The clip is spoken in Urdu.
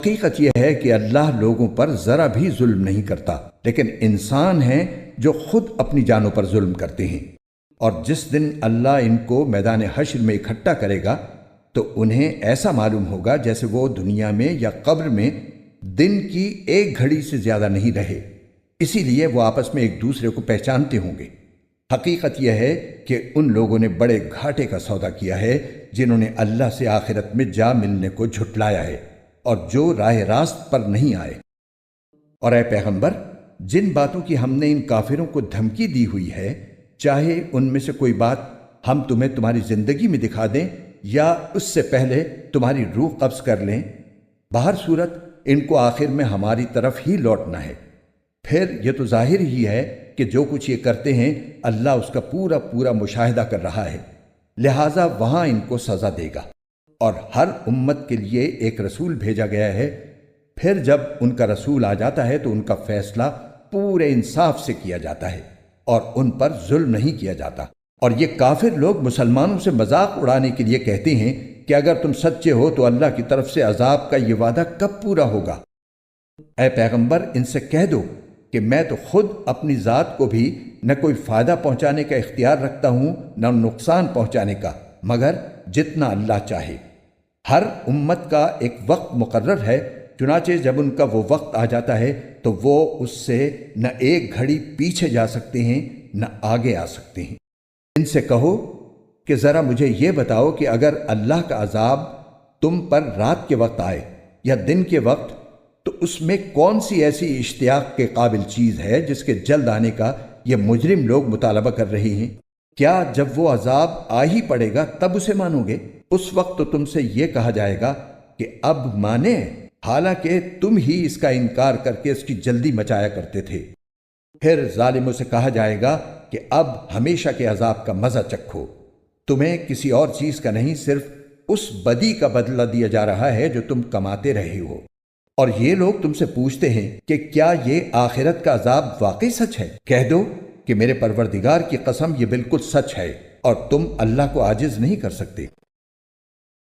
حقیقت یہ ہے کہ اللہ لوگوں پر ذرا بھی ظلم نہیں کرتا، لیکن انسان ہیں جو خود اپنی جانوں پر ظلم کرتے ہیں۔ اور جس دن اللہ ان کو میدان حشر میں اکٹھا کرے گا تو انہیں ایسا معلوم ہوگا جیسے وہ دنیا میں یا قبر میں دن کی ایک گھڑی سے زیادہ نہیں رہے، اسی لیے وہ آپس میں ایک دوسرے کو پہچانتے ہوں گے۔ حقیقت یہ ہے کہ ان لوگوں نے بڑے گھاٹے کا سودا کیا ہے جنہوں نے اللہ سے آخرت میں جا ملنے کو جھٹلایا ہے اور جو راہ راست پر نہیں آئے۔ اور اے پیغمبر، جن باتوں کی ہم نے ان کافروں کو دھمکی دی ہوئی ہے، چاہے ان میں سے کوئی بات ہم تمہیں تمہاری زندگی میں دکھا دیں یا اس سے پہلے تمہاری روح قبض کر لیں، بہر صورت ان کو آخر میں ہماری طرف ہی لوٹنا ہے۔ پھر یہ تو ظاہر ہی ہے کہ جو کچھ یہ کرتے ہیں اللہ اس کا پورا پورا مشاہدہ کر رہا ہے، لہٰذا وہاں ان کو سزا دے گا۔ اور ہر امت کے لیے ایک رسول بھیجا گیا ہے، پھر جب ان کا رسول آ جاتا ہے تو ان کا فیصلہ پورے انصاف سے کیا جاتا ہے اور ان پر ظلم نہیں کیا جاتا۔ اور یہ کافر لوگ مسلمانوں سے مذاق اڑانے کے لیے کہتے ہیں کہ اگر تم سچے ہو تو اللہ کی طرف سے عذاب کا یہ وعدہ کب پورا ہوگا؟ اے پیغمبر، ان سے کہہ دو کہ میں تو خود اپنی ذات کو بھی نہ کوئی فائدہ پہنچانے کا اختیار رکھتا ہوں نہ نقصان پہنچانے کا، مگر جتنا اللہ چاہے۔ ہر امت کا ایک وقت مقرر ہے، چنانچہ جب ان کا وہ وقت آ جاتا ہے تو وہ اس سے نہ ایک گھڑی پیچھے جا سکتے ہیں نہ آگے آ سکتے ہیں۔ ان سے کہو کہ ذرا مجھے یہ بتاؤ کہ اگر اللہ کا عذاب تم پر رات کے وقت آئے یا دن کے وقت تو اس میں کون سی ایسی اشتیاق کے قابل چیز ہے جس کے جلد آنے کا یہ مجرم لوگ مطالبہ کر رہے ہیں؟ کیا جب وہ عذاب آ ہی پڑے گا تب اسے مانو گے؟ اس وقت تو تم سے یہ کہا جائے گا کہ اب مانے، حالانکہ تم ہی اس کا انکار کر کے اس کی جلدی مچایا کرتے تھے۔ پھر ظالموں سے کہا جائے گا کہ اب ہمیشہ کے عذاب کا مزہ چکھو، تمہیں کسی اور چیز کا نہیں، صرف اس بدی کا بدلہ دیا جا رہا ہے جو تم کماتے رہے ہو۔ اور یہ لوگ تم سے پوچھتے ہیں کہ کیا یہ آخرت کا عذاب واقعی سچ ہے؟ کہہ دو کہ میرے پروردگار کی قسم یہ بالکل سچ ہے اور تم اللہ کو عاجز نہیں کر سکتے۔